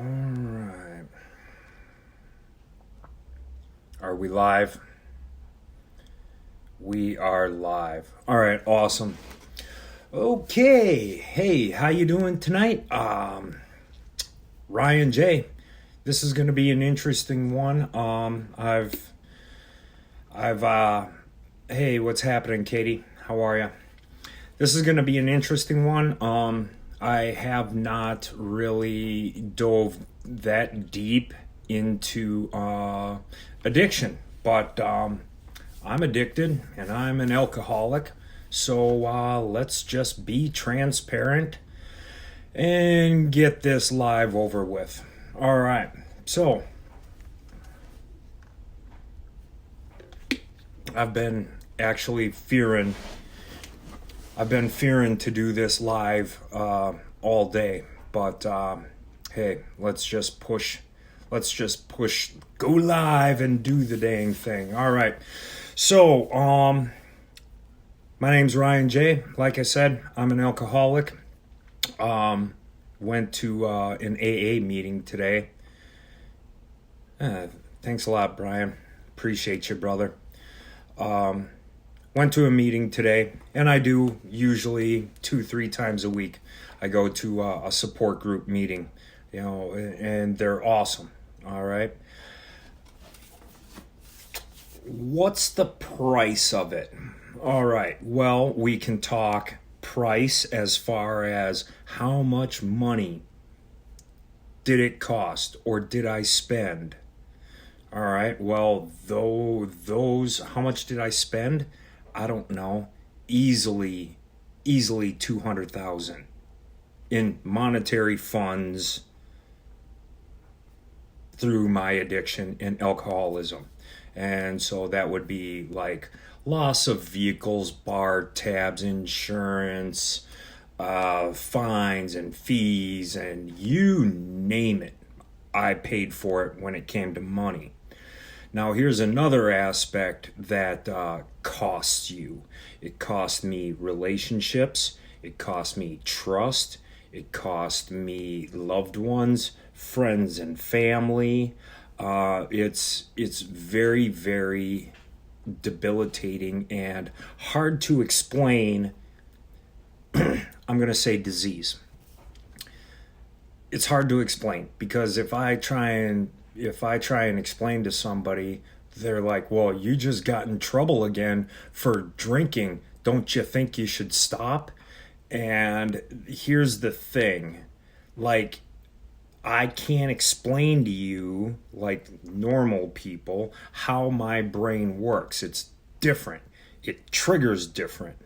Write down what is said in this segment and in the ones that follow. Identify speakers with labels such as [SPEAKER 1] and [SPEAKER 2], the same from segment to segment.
[SPEAKER 1] right. Are we live? We are live. All right, awesome. Okay. Hey, how you doing tonight? Ryan J. This is going to be an interesting one. Hey, what's happening, Katie? How are you? This is going to be an interesting one. I have not really dove that deep into addiction, but I'm addicted and I'm an alcoholic. So let's just be transparent and get this live over with. All right. So I've been actually fearing to do this live all day, but hey, let's just push, go live and do the dang thing. All right. So, my name's Ryan J. Like I said, I'm an alcoholic. Went to an AA meeting today. Thanks a lot, Brian. Appreciate you, brother. Went to a meeting today, and I do usually 2-3 times a week. I go to a support group meeting, and they're awesome. All right. What's the price of it? All right. Well, we can talk price as far as how much money did it cost or did I spend? All right. Well, how much did I spend? I don't know. Easily 200,000 in monetary funds through my addiction and alcoholism. And so that would be like loss of vehicles, bar tabs, insurance, fines and fees, and you name it. I paid for it when it came to money. Now, here's another aspect that costs you. It cost me relationships. It cost me trust. It cost me loved ones, friends, and family. It's very, very debilitating and hard to explain. I'm going to say disease. It's hard to explain because if I try and explain to somebody, they're like, well, you just got in trouble again for drinking. Don't you think you should stop? And here's the thing, like, I can't explain to you, like normal people, how my brain works. It's different. It triggers different.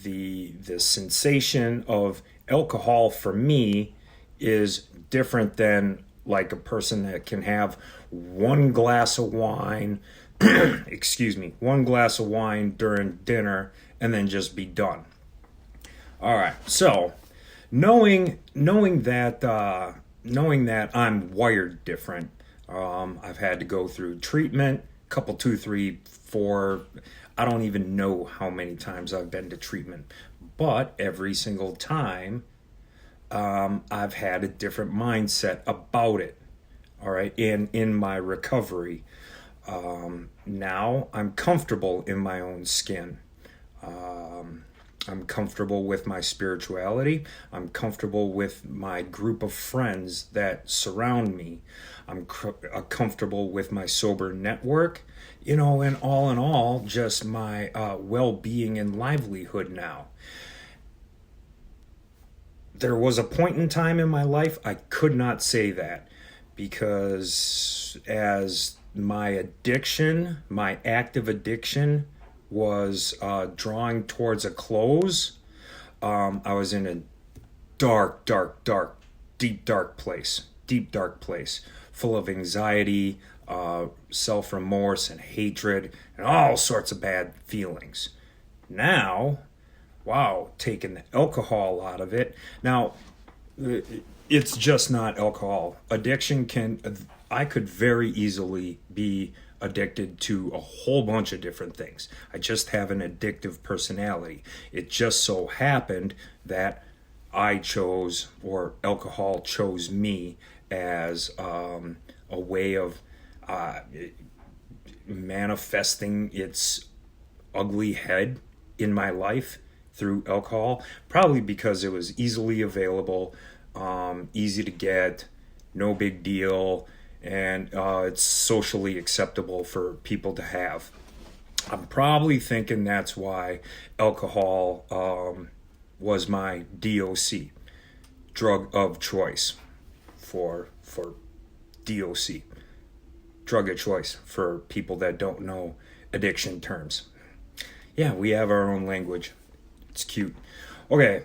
[SPEAKER 1] The sensation of alcohol for me is different than like a person that can have one glass of wine, one glass of wine during dinner and then just be done. All right. So knowing that I'm wired different, I've had to go through treatment, couple, 2, 3, 4. I don't even know how many times I've been to treatment, but every single time, I've had a different mindset about it. All right, in my recovery, now I'm comfortable in my own skin. I'm comfortable with my spirituality. I'm comfortable with my group of friends that surround me. I'm comfortable with my sober network, and all in all, just my well-being and livelihood now. There was a point in time in my life I could not say that because as my active addiction was drawing towards a close, I was in a deep dark place, full of anxiety, self-remorse and hatred and all sorts of bad feelings. Now, wow, taking the alcohol out of it. Now, it's just not alcohol. I could very easily be addicted to a whole bunch of different things. I just have an addictive personality. It just so happened that I chose, or alcohol chose me as a way of uh, manifesting its ugly head in my life through alcohol. Probably because it was easily available, easy to get, no big deal, and it's socially acceptable for people to have. I'm probably thinking that's why alcohol was my DOC, drug of choice, for DOC, drug of choice for people that don't know addiction terms. Yeah, we have our own language. It's cute. Okay.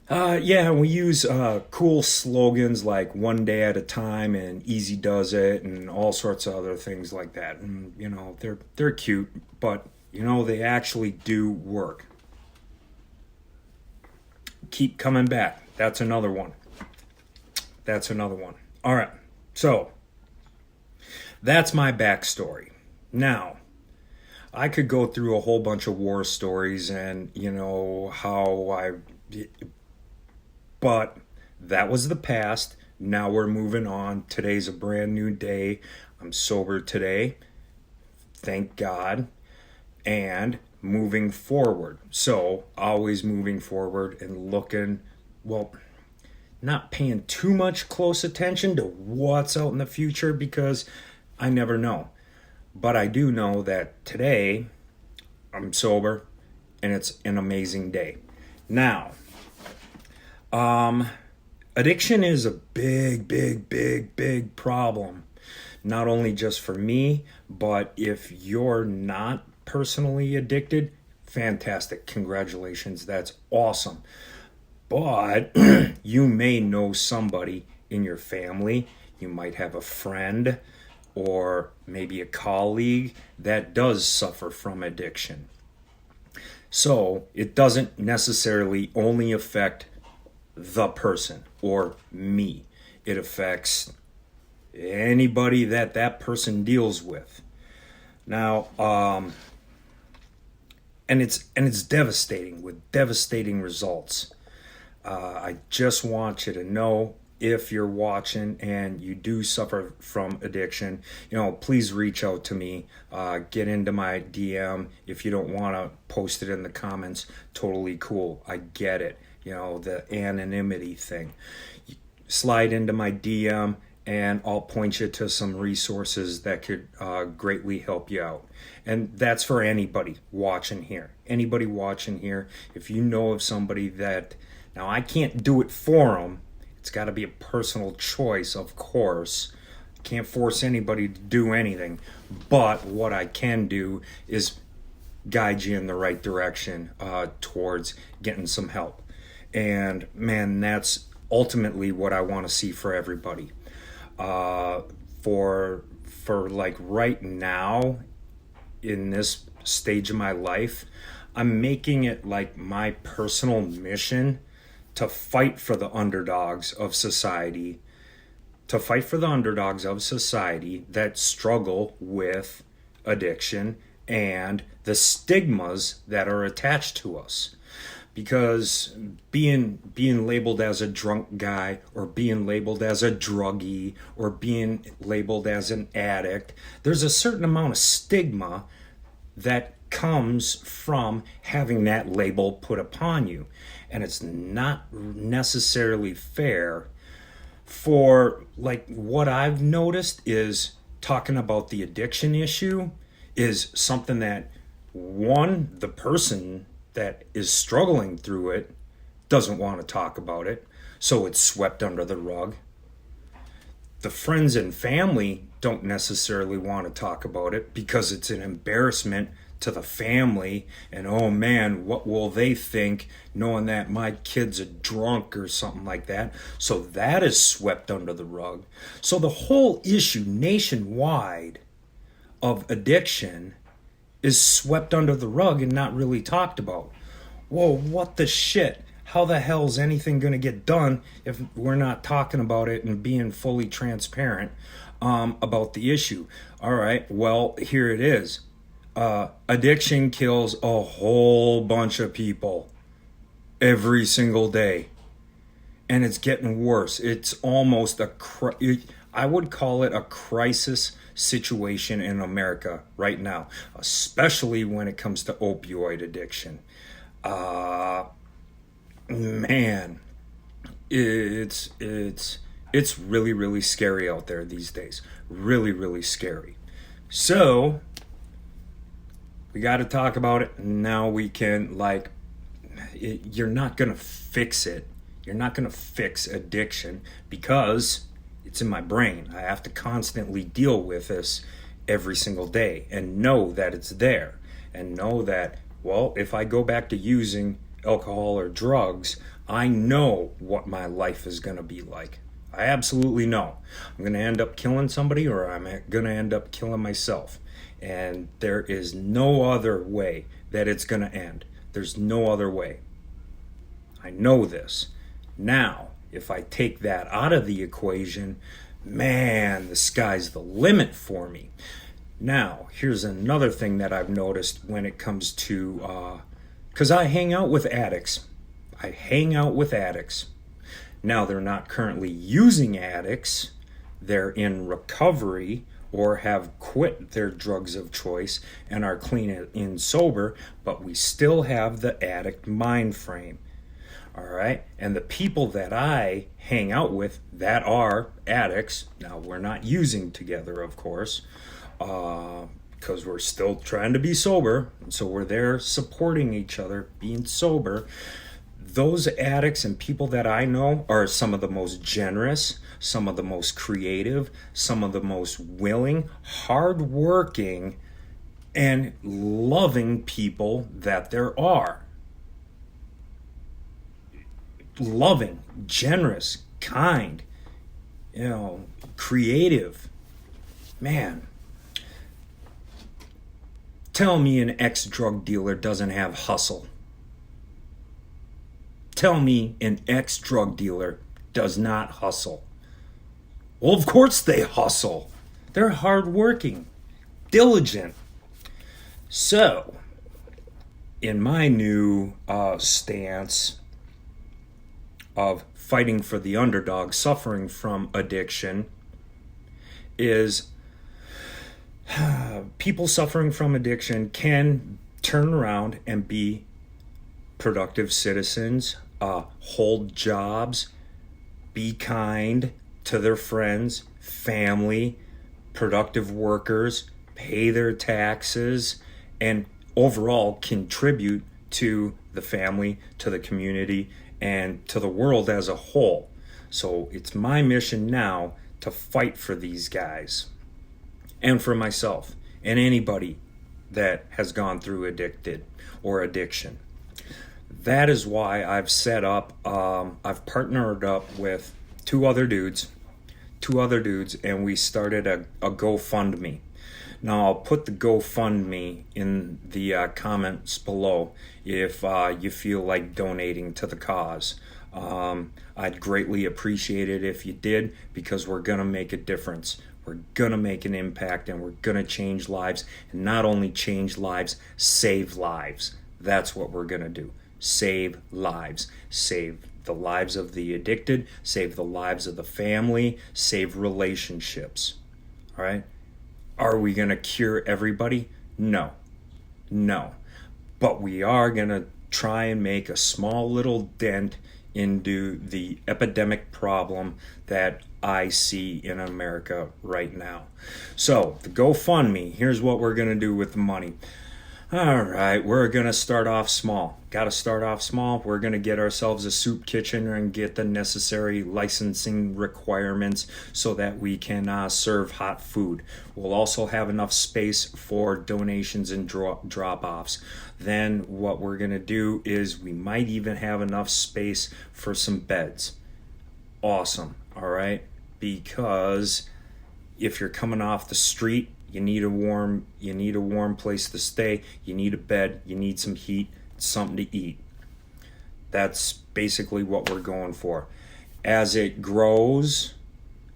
[SPEAKER 1] Yeah, we use cool slogans like "one day at a time" and "easy does it" and all sorts of other things like that. And they're cute, but they actually do work. Keep coming back. That's another one. That's another one. All right. So that's my backstory. Now, I could go through a whole bunch of war stories and how but that was the past. Now we're moving on. Today's a brand new day. I'm sober today. Thank God. And moving forward. So, always moving forward and looking, well, not paying too much close attention to what's out in the future because I never know. But I do know that today I'm sober and it's an amazing day. Now, addiction is a big, big, big, big problem. Not only just for me, but if you're not personally addicted, fantastic. Congratulations. That's awesome. But you may know somebody in your family. You might have a friend or maybe a colleague that does suffer from addiction. So it doesn't necessarily only affect the person or me. It affects anybody that person deals with. Now, and it's devastating with devastating results. I just want you to know, if you're watching and you do suffer from addiction, please reach out to me. Get into my DM. If you don't want to post it in the comments, totally cool. I get it. The anonymity thing. Slide into my DM and I'll point you to some resources that could greatly help you out. And that's for anybody watching here. Anybody watching here, if you know of somebody that, now I can't do it for them. It's got to be a personal choice, of course. Can't force anybody to do anything. But what I can do is guide you in the right direction towards getting some help. And man, that's ultimately what I want to see for everybody. For like right now, in this stage of my life, I'm making it like my personal mission to fight for the underdogs of society, that struggle with addiction and the stigmas that are attached to us. Because being labeled as a drunk guy, or being labeled as a druggie, or being labeled as an addict, there's a certain amount of stigma that comes from having that label put upon you. And it's not necessarily fair. For like, what I've noticed is talking about the addiction issue is something that, one, the person that is struggling through it doesn't want to talk about it, so it's swept under the rug. The friends and family don't necessarily want to talk about it because it's an embarrassment to the family, and oh man, what will they think knowing that my kid's a drunk or something like that. So that is swept under the rug. So the whole issue nationwide of addiction is swept under the rug and not really talked about. Whoa, what the shit? How the hell is anything going to get done if we're not talking about it and being fully transparent about the issue? All right, well, here it is. Addiction kills a whole bunch of people every single day. and it's getting worse. It's almost I would call it a crisis situation in America right now, especially when it comes to opioid addiction. Uh, Man, it's really really scary out there these days. Really really scary. So we got to talk about it now. We can you're not gonna fix it. You're not gonna fix addiction because it's in my brain. I have to constantly deal with this every single day and know that it's there, and know that, well, if I go back to using alcohol or drugs, I know what my life is gonna be like. I absolutely know. I'm gonna end up killing somebody, or I'm gonna end up killing myself. And there is no other way that it's gonna end. There's no other way. I know this. Now, if I take that out of the equation, man, the sky's the limit for me. Now, here's another thing that I've noticed when it comes to, because I hang out with addicts. I hang out with addicts. Now, they're not currently using addicts. They're in recovery or have quit their drugs of choice and are clean and sober, but we still have the addict mind frame. All right. And the people that I hang out with that are addicts, now we're not using together, of course, because we're still trying to be sober. And so we're there supporting each other, being sober. Those addicts and people that I know are some of the most generous, some of the most creative, some of the most willing, hardworking, and loving people that there are. Loving, generous, kind, creative. Man, tell me an ex-drug dealer doesn't have hustle. Tell me an ex-drug dealer does not hustle. Well, of course they hustle. They're hardworking, diligent. So, in my new stance of fighting for the underdog suffering from addiction, is people suffering from addiction can turn around and be productive citizens, hold jobs, be kind to their friends, family, productive workers, pay their taxes, and overall contribute to the family, to the community, and to the world as a whole. So it's my mission now to fight for these guys and for myself and anybody that has gone through addicted or addiction. That is why I've set up, I've partnered up with two other dudes, and we started a GoFundMe. Now, I'll put the GoFundMe in the comments below if you feel like donating to the cause. I'd greatly appreciate it if you did, because we're going to make a difference. We're going to make an impact, and we're going to change lives. And not only change lives, save lives. That's what we're going to do. Save lives. Save the lives of the addicted. Save the lives of the family. Save relationships. All right? Are we going to cure everybody? No. But we are going to try and make a small little dent into the epidemic problem that I see in America right now. So, the GoFundMe, here's what we're going to do with the money. All right, we're going to start off small. Got to start off small. We're going to get ourselves a soup kitchen and get the necessary licensing requirements so that we can serve hot food. We'll also have enough space for donations and drop-offs. Then what we're going to do is we might even have enough space for some beds. Awesome, all right? Because if you're coming off the street, you need a warm place to stay. You need a bed. You need some heat, something to eat. That's basically what we're going for. As it grows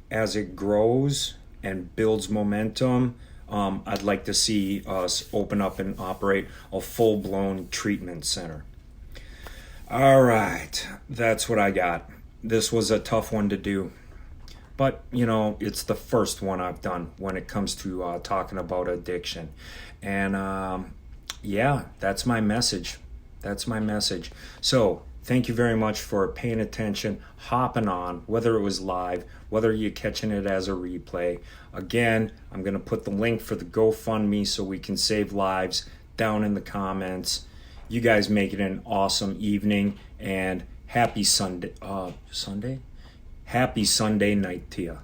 [SPEAKER 1] and builds momentum, I'd like to see us open up and operate a full-blown treatment center. All right, that's what I got. this was a tough one to do. But, it's the first one I've done when it comes to talking about addiction. And yeah, that's my message. That's my message. So, thank you very much for paying attention, hopping on, whether it was live, whether you're catching it as a replay. Again, I'm going to put the link for the GoFundMe so we can save lives down in the comments. You guys make it an awesome evening, and happy Sunday. Happy Sunday night to you.